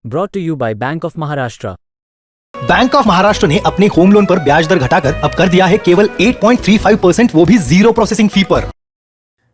Brought to you by Bank of Maharashtra. Bank of Maharashtra ने अपने home loan पर ब्याज दर घटाकर अब कर दिया है केवल 8.35%, वो भी जीरो प्रोसेसिंग फी पर।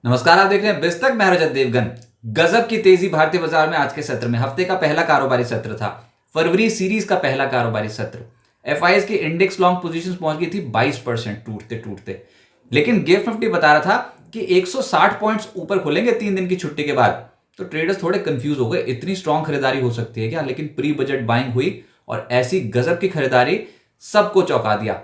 नमस्कार, आप देख रहे हैं बिस्तक। मैं रजत देवगन। गजब की तेजी भारतीय बाजार में आज के सत्र में। हफ्ते का पहला कारोबारी सत्र था, फरवरी सीरीज का पहला कारोबारी सत्र। एफआईएस की इंडेक्स लॉन्ग पोजीशंस पहुंच गई थी 22% टूटते टूटते, लेकिन गिफ्ट निफ्टी बता रहा था कि 160 पॉइंट्स ऊपर खुलेंगे 3 दिन की छुट्टी के बाद। तो ट्रेडर्स थोड़े कंफ्यूज हो गए, इतनी स्ट्रॉन्ग खरीदारी हो सकती है क्या? लेकिन प्री बजट बाइंग हुई और ऐसी गजब की खरीदारी सबको चौंका दिया।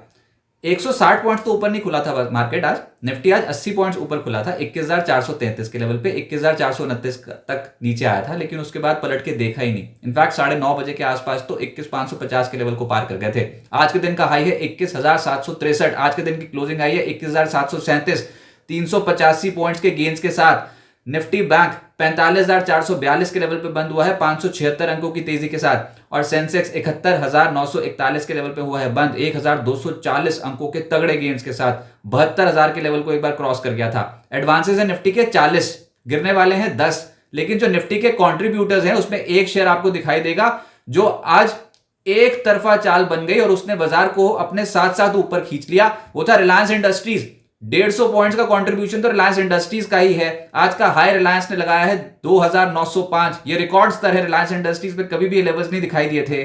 160 पॉइंट्स तो ऊपर नहीं खुला था मार्केट आज। निफ्टी आज 80 पॉइंट्स ऊपर खुला था, 21,433 के लेवल पे 21,429 तक नीचे आया था, लेकिन उसके बाद पलट के देखा ही नहीं। इनफैक्ट 9:30 बजे के आसपास तो 21,550 के लेवल को पार कर गए थे। आज के दिन का हाई है 21,763, आज के दिन की क्लोजिंग आई है 21,737। 385 पॉइंट्स के गेंस के साथ निफ्टी बैंक 45,442 के लेवल पे बंद हुआ है 576 अंकों की तेजी के साथ, और सेंसेक्स 71,941 के लेवल पे हुआ है बंद 1,240 अंकों के तगड़े गेंस के साथ। 72,000 के लेवल को एक बार क्रॉस कर गया था। एडवांसेस है निफ्टी के 40, गिरने वाले हैं 10, लेकिन जो निफ्टी के कॉन्ट्रीब्यूटर्स हैं उसमें एक शेयर आपको दिखाई देगा जो आज एक तरफा चाल बन गई और उसने बाजार को अपने साथ साथ ऊपर खींच लिया। वो था रिलायंस इंडस्ट्रीज। 150 पॉइंट्स का कंट्रीब्यूशन तो रिलायंस इंडस्ट्रीज का ही है। आज का हाई रिलायंस ने लगाया है 2,905। ये रिकॉर्ड स्तर है। रिलायंस इंडस्ट्रीज पे कभी भी ये लेवल्स नहीं दिखाई दिए थे।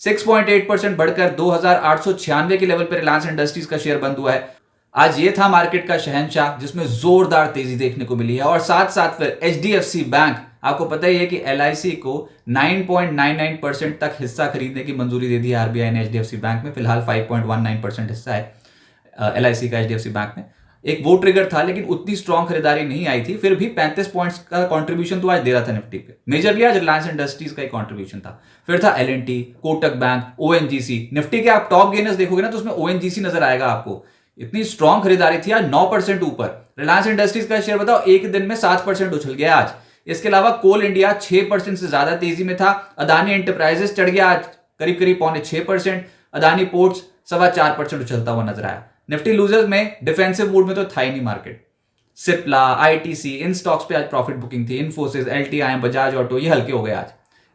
6.8% बढ़कर 2,896 के लेवल पर रिलायंस इंडस्ट्रीज का शेयर बंद हुआ है। आज ये था मार्केट का शहंशाह जिसमें जोरदार तेजी देखने को मिली है। और साथ साथ फिर एचडीएफसी बैंक, आपको पता ही है कि एलआईसी को 9.99% तक हिस्सा खरीदने की मंजूरी दे दी है आरबीआई ने एचडीएफसी बैंक में। फिलहाल 5.19% हिस्सा है एलआईसी का एचडीएफसी बैंक में। एक वो ट्रिगर था, लेकिन उतनी स्ट्रॉन्ग खरीदारी नहीं आई थी। फिर भी 35 पॉइंट्स का कंट्रीब्यूशन तो आज दे रहा था निफ्टी पे। मेजरली आज रिलायंस इंडस्ट्रीज का ही कंट्रीब्यूशन था। फिर था LNT, Kotak bank, ONGC. Nifty के आप टॉप गेनर्स देखोगे ना तो उसमें ओएनजीसी नजर आएगा आपको। इतनी स्ट्रॉन्ग खरीदारी थी आज, 9% ऊपर। रिलायंस इंडस्ट्रीज का शेयर बताओ एक दिन में 7% उछल गया आज। इसके अलावा कोल इंडिया 6% से ज्यादा तेजी में था। अदानी एंटरप्राइजेस चढ़ गया आज करीब करीब 6.25%। अदानी पोर्ट्स 4.25% उछलता हुआ नजर आया। निफ्टी लूजर्स में डिफेंसिव मूड में तो था ही नहीं मार्केट। सिप्ला, आईटीसी, इन स्टॉक्स पे आज प्रॉफिट बुकिंग थी। इन्फोसिस, एलटीआई, बजाज ऑटो ये हल्के हो गए आज।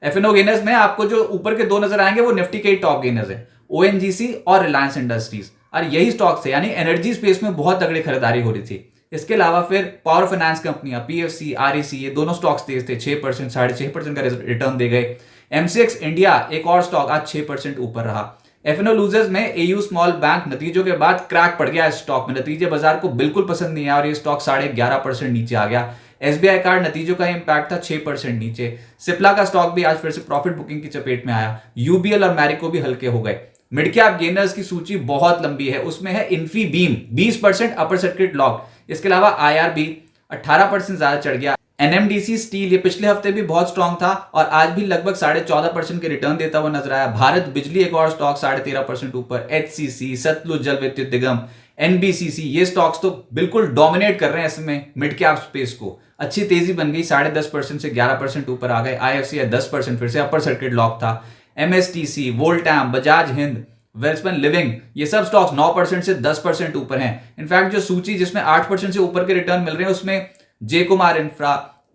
एफएनओ गेनर्स में आपको जो ऊपर के दो नजर आएंगे वो निफ्टी के ही टॉप गेनर्स हैं, ओएनजीसी और रिलायंस इंडस्ट्रीज। और यही स्टॉक्स थे, यानी एनर्जी स्पेस में बहुत तगड़ी खरीदारी हो रही थी। इसके अलावा फिर पावर फाइनेंस कंपनियां, पीएफसी, आरईसी, ये दोनों स्टॉक्स तेज थे। 6%, 6.5% का रिटर्न दे गए। एमसीएक्स इंडिया, एक और स्टॉक, आज 6% ऊपर रहा। एफएनओ लूजर्स में एयू स्मॉल बैंक नतीजों के बाद क्रैक पड़ गया। इस स्टॉक में नतीजे बाजार को बिल्कुल पसंद नहीं आया और ये स्टॉक 11.5% नीचे आ गया। एसबीआई कार्ड नतीजों का इंपैक्ट था 6% नीचे। सिप्ला का स्टॉक भी आज फिर से प्रॉफिट बुकिंग की चपेट में आया। यूबीएल और मैरिको भी हल्के हो गए। मिड कैप गेनर्स की सूची बहुत लंबी है, उसमें है इन्फीबीम 20% अपर सर्किट लॉक। इसके अलावा आईआरबी 18% ज्यादा चढ़ गया। एनएमडीसी स्टील ये पिछले हफ्ते भी बहुत स्ट्रांग था और आज भी लगभग 14.5% के रिटर्न देता हुआ नजर आया। भारत बिजली एक और स्टॉक 13.5% ऊपर। एचसीसी, सतलुज जल विद्युत निगम, एनबीसीसी, ये स्टॉक्स तो बिल्कुल डोमिनेट कर रहे हैं इसमें मिड कैप स्पेस को। अच्छी तेजी बन गई, 10.5% से 11% ऊपर आ गए। आईएफसी 10% फिर से अपर सर्किट लॉक था। एमएसटीसी, वोल्टैम, बजाज हिंद, वेल्सपन लिविंग, ये सब स्टॉक्स 9% से 10% ऊपर हैं। इनफैक्ट जो सूची जिसमें 8% से ऊपर के रिटर्न मिल रहे हैं उसमें J Kumar Infra,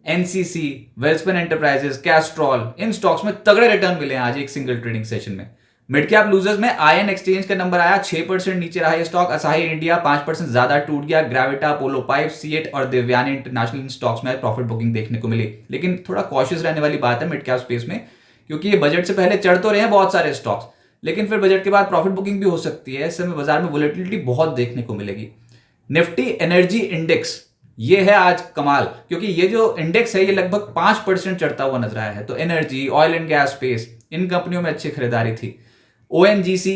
NCC, Welspun Enterprises, Castrol, इन स्टॉक्स में तगड़े रिटर्न मिले हैं आज एक सिंगल ट्रेडिंग सेशन में। मिड कैप लूजर्स में आयन एक्सचेंज का नंबर आया, 6% नीचे रहा ये स्टॉक। असाही इंडिया 5% ज्यादा टूट गया। ग्रेविटा, अपोलो पाइप, सीएट और देवयानी इंटरनेशनल, इन स्टॉक्स में प्रॉफिट बुकिंग देखने को मिली। लेकिन थोड़ा कॉशियस रहने वाली बात है मिड कैप स्पेस में, क्योंकि ये बजट से पहले चढ़ तो रहे हैं बहुत सारे स्टॉक्स, लेकिन फिर बजट के बाद प्रॉफिट बुकिंग भी हो सकती है। इस समय बाजार में वोलेटिलिटी बहुत देखने को मिलेगी। निफ्टी एनर्जी इंडेक्स, ये है आज कमाल, क्योंकि ये जो इंडेक्स है ये लगभग 5% चढ़ता हुआ नजर आया है। तो energy, oil and gas space, इन कंपनियों में अच्छी खरीदारी थी। ओएनजीसी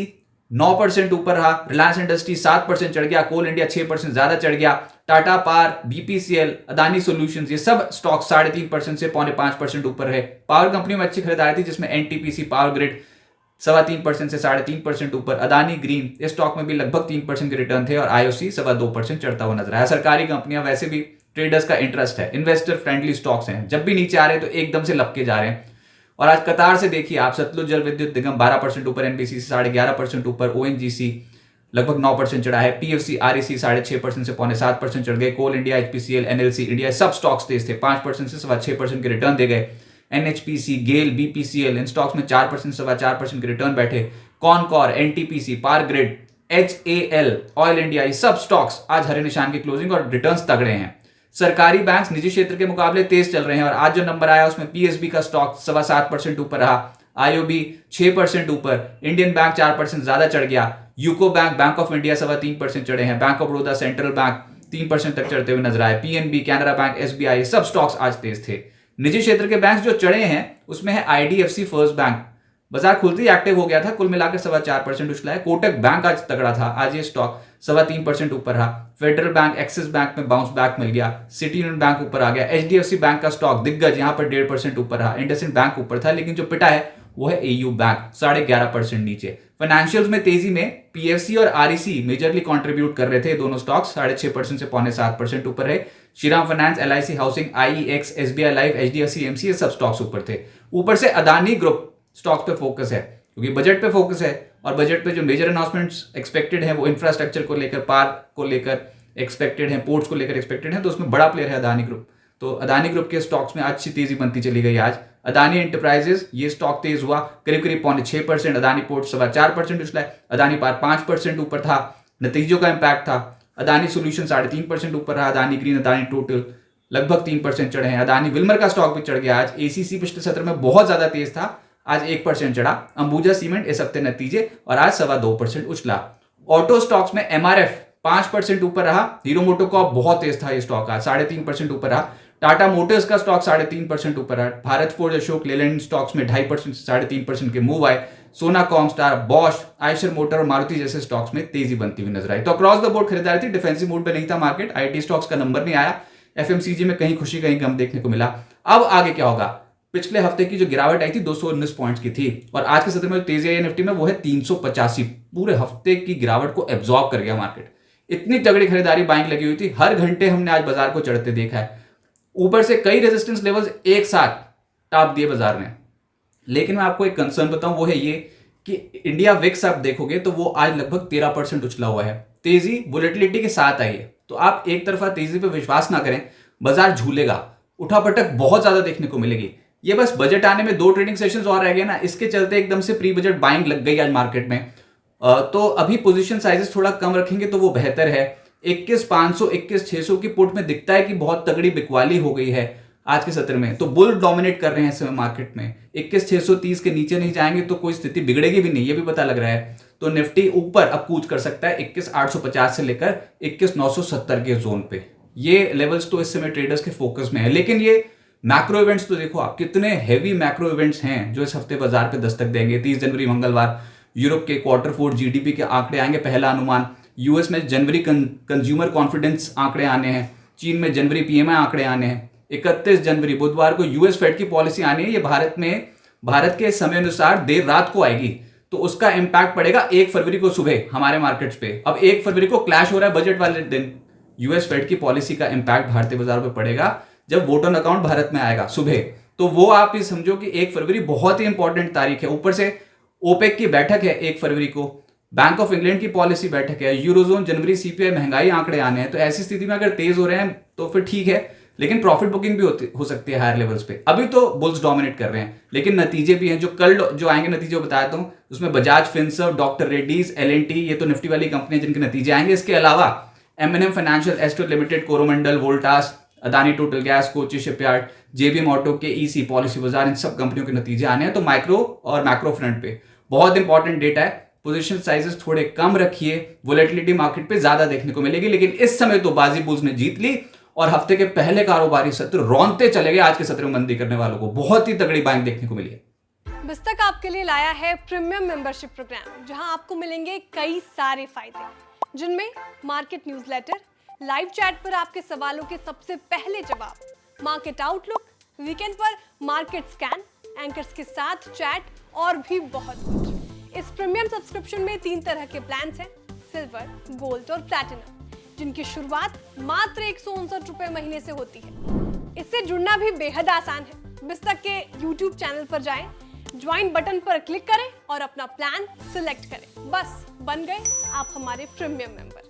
9% ऊपर रहा। रिलायंस इंडस्ट्री 7% चढ़ गया। कोल इंडिया 6% ज्यादा चढ़ गया। Tata power, BPCL, Adani solutions, ये सब स्टॉक 3.5% से 5.5% ऊपर रहे। पावर कंपनियों में अच्छी खरीदारी थी, जिसमें एनटीपीसी पावर ग्रिड 3.25% से 3.5% ऊपर। अदानी ग्रीन, इस स्टॉक में भी लगभग 3% के रिटर्न थे। और आईओसी 2.25% चढ़ता हुआ नजर आया। सरकारी कंपनियां वैसे भी ट्रेडर्स का इंटरेस्ट है, इन्वेस्टर फ्रेंडली स्टॉक्स हैं, जब भी नीचे आ रहे हैं तो एकदम से लपके जा रहे हैं। और आज कतार से देखिए आप, सतलुज जल विद्युत निगम 12% ऊपर, एनबीसीसी 11.5% ऊपर, ओएनजीसी लगभग 9% चढ़ा है। पीएफसी, आरईसी 6.5% से 7.25% चढ़ गए। कोल इंडिया, एचपीसीएल, एनएलसी इंडिया, सब स्टॉक्स तेज थे, 5% से 6.25% के रिटर्न दे गए। NHPC, गेल, BPCL, इन स्टॉक्स में 4% 4.25% के रिटर्न बैठे। Concor, NTPC, power grid, HAL, oil India, ये सब स्टॉक्स आज हरे निशान की क्लोजिंग और रिटर्न्स तगड़े हैं। सरकारी बैंक्स निजी क्षेत्र के मुकाबले तेज चल रहे हैं और आज जो नंबर आया उसमें PSB का स्टॉक 7.25% ऊपर रहा, IOB 6% ऊपर, इंडियन बैंक 4% ज्यादा चढ़ गया, UCO bank, bank of India 3.25% चढ़े हैं, bank of Baroda, central bank 3% तक चढ़ते हुए नजर आए, PNB, कैनरा बैंक, SBI, सब स्टॉक्स आज तेज थे। निजी क्षेत्र के बैंक्स जो चढ़े हैं उसमें है IDFC फर्स्ट बैंक, बाजार खुलते ही एक्टिव हो गया था, कुल मिलाकर 4.25% उछला है। कोटक बैंक आज तगड़ा था, आज ये स्टॉक 3.25% ऊपर रहा। फेडरल बैंक, एक्सिस बैंक में बाउंस बैक मिल गया, सिटी यूनियन बैंक ऊपर आ गया, HDFC बैंक का स्टॉक दिग्गज यहां पर 1.5% ऊपर रहा, इंडसइंड बैंक ऊपर था, लेकिन जो पिटा है वो है AU बैंक 11.5% नीचे। फाइनेंशियल्स में तेजी में PFC और REC मेजरली कंट्रीब्यूट कर रहे थे, दोनों स्टॉक्स 6.5% से 6.25% ऊपर रहे। Shriram finance, LIC housing, IEX, SBI life, HDFC AMC ये सब स्टॉक्स ऊपर थे। ऊपर से अदानी ग्रुप स्टॉक्स पे फोकस है क्योंकि बजट पे फोकस है और बजट पे जो मेजर अनाउंसमेंट्स एक्सपेक्टेड है वो इंफ्रास्ट्रक्चर को लेकर, पार्क को लेकर एक्सपेक्टेड है, पोर्ट्स को लेकर एक्सपेक्टेड है, तो उसमें बड़ा प्लेयर है अदानी ग्रुप। तो अदानी ग्रुप के स्टॉक्स में अच्छी तेजी बनती चली गई आज। अदानी एंटरप्राइजेस ये स्टॉक तेज हुआ करीब 6%, अदानी पोर्ट 4.25% उछला है, अदानी पार 5% ऊपर था, नतीजों का इंपैक्ट था। अदानी सोल्यूशन 3.5% ऊपर रहा, अदानी ग्रीन, अदानी टोटल लगभग 3% चढ़े हैं। अदानी विल्मर का स्टॉक भी चढ़ गया आज। ACC पिछले सत्र में बहुत ज्यादा तेज था, आज 1% चढ़ा। अंबुजा सीमेंट इस हफ्ते नतीजे और आज 2.25% उछला। ऑटो स्टॉक्स में MRF 5% ऊपर रहा, हीरो मोटोकॉर्प बहुत तेज था, ये स्टॉक आज 3.5% ऊपर रहा। टाटा मोटर्स का स्टॉक 3.5% ऊपर रहा। भारत फोर्ज, अशोक लेलैंड स्टॉक्स में 2.5% से 3.5% के मूव आए। सोना कॉमस्टार, बॉश, आयशर मोटर और मारुति जैसे स्टॉक्स में तेजी बनती हुई नजर आई। तो अक्रॉस द बोर्ड खरीदारी थी, डिफेंसिव मूड पे नहीं था मार्केट। IT स्टॉक्स का नंबर नहीं आया, FMCG में कहीं खुशी कहीं गम देखने को मिला। अब आगे क्या होगा? पिछले हफ्ते की जो गिरावट आई थी 219 पॉइंट्स की थी और आज के सत्र में जो तेजी आई निफ्टी में वो है 385। पूरे हफ्ते की गिरावट को एब्जॉर्ब कर गया मार्केट। इतनी तगड़ी खरीदारी बाइंग लगी हुई थी, हर घंटे हमने आज बाजार को चढ़ते देखा है। ऊपर से कई रेजिस्टेंस लेवल्स एक साथ टाप दिए बाजार ने। लेकिन मैं आपको एक कंसर्न बताऊं, वो है ये कि इंडिया विक्स आप देखोगे तो वो आज लगभग 13% उछला हुआ है। तेजी वोलेटिलिटी के साथ आई है, तो आप एक तरफा तेजी पे विश्वास ना करें, बाजार झूलेगा, उठापटक बहुत ज्यादा देखने को मिलेगी। ये बस बजट आने में 2 ट्रेडिंग सेशंस और रह गए ना, इसके चलते एकदम से प्री बजट बाइंग लग गई आज मार्केट में। तो अभी पोजीशन साइजेस थोड़ा कम रखेंगे तो वो बेहतर है। 21,500 21,600 की पुट में दिखता है कि बहुत तगड़ी बिकवाली हो गई है आज के सत्र में, तो बुल डोमिनेट कर रहे हैं इस समय मार्केट में। 21,630 के नीचे नहीं जाएंगे तो कोई स्थिति बिगड़ेगी भी नहीं, ये भी पता लग रहा है। तो निफ्टी ऊपर अब कूच कर सकता है 21,850 से लेकर 21,970 के जोन पे। ये लेवल्स तो इस समय ट्रेडर्स के फोकस में है। लेकिन ये मैक्रो इवेंट्स तो देखो आप, कितने हैवी मैक्रो इवेंट्स हैं जो इस हफ्ते बाजार पे दस्तक देंगे। 30 जनवरी मंगलवार यूरोप के Q4 GDP के आंकड़े आएंगे, पहला अनुमान। यूएस में जनवरी कंज्यूमर कॉन्फिडेंस आंकड़े आने हैं, चीन में जनवरी PMI आंकड़े आने हैं, 31 जनवरी बुधवार को US फेड की पॉलिसी आनी है। ये भारत के समय अनुसार देर रात को आएगी, तो उसका इंपैक्ट पड़ेगा 1 फरवरी को सुबह हमारे मार्केट्स पे। अब 1 फरवरी को क्लैश हो रहा है बजट वाले दिन। US फेड की पॉलिसी का इंपैक्ट भारतीय बाजार पे पड़ेगा जब वोट ऑन अकाउंट भारत में आएगा सुबह। तो वो आप ये समझो कि 1 फरवरी बहुत ही इंपॉर्टेंट तारीख है। ऊपर से ओपेक की बैठक है 1 फरवरी को, बैंक ऑफ इंग्लैंड की पॉलिसी बैठक है, यूरोजोन जनवरी CPI महंगाई आंकड़े आने हैं। तो ऐसी स्थिति में अगर तेज हो रहे हैं तो फिर ठीक है, लेकिन प्रॉफिट बुकिंग भी हो सकती है हायर लेवल्स पे। अभी तो बुल्स डोमिनेट कर रहे हैं, लेकिन नतीजे भी हैं जो कल जो आएंगे। नतीजे बताया था उसमें Bajaj Finserv, doctor Reddy's, L&T, ये तो निफ्टी वाली कंपनी जिनके नतीजे आएंगे। इसके अलावा M&M financial, astro limited, Coromandel, Voltas, Adani total gas, Kochi shipyard, JBM auto, KEC, policy बाजार, इन सब कंपनियों के नतीजे आने हैं। तो माइक्रो और मैक्रो फ्रंट पे बहुत इंपॉर्टेंट डेटा है। पोजीशन साइजेस थोड़े कम रखिए, वोलेटिलिटी मार्केट पे ज्यादा देखने को मिलेगी। लेकिन इस समय तो बाजी बुल्स ने जीत ली और हफ्ते के पहले कारोबारी सत्र रौनते चले गए। आज के सत्र में मंदी करने वालों को बहुत ही तगड़ी बाइंग देखने को मिली है। बिस्तक आपके लिए लाया है प्रीमियम मेंबरशिप प्रोग्राम, जहां आपको मिलेंगे कई सारे फायदे, जिनमें मार्केट न्यूज़लेटर, लाइव चैट पर आपके सवालों के सबसे पहले जवाब, मार्केट आउटलुक, वीकेंड पर मार्केट स्कैन, एंकर्स के साथ चैट और भी बहुत कुछ। इस प्रीमियम सब्सक्रिप्शन में 3 तरह के प्लान्स हैं, सिल्वर, गोल्ड और प्लैटिनम, जिनकी शुरुआत मात्र 159 रुपए महीने से होती है। इससे जुड़ना भी बेहद आसान है। बिस्तक के YouTube चैनल पर जाएं, ज्वाइन बटन पर क्लिक करें और अपना प्लान सिलेक्ट करें। बस बन गए आप हमारे प्रीमियम मेंबर।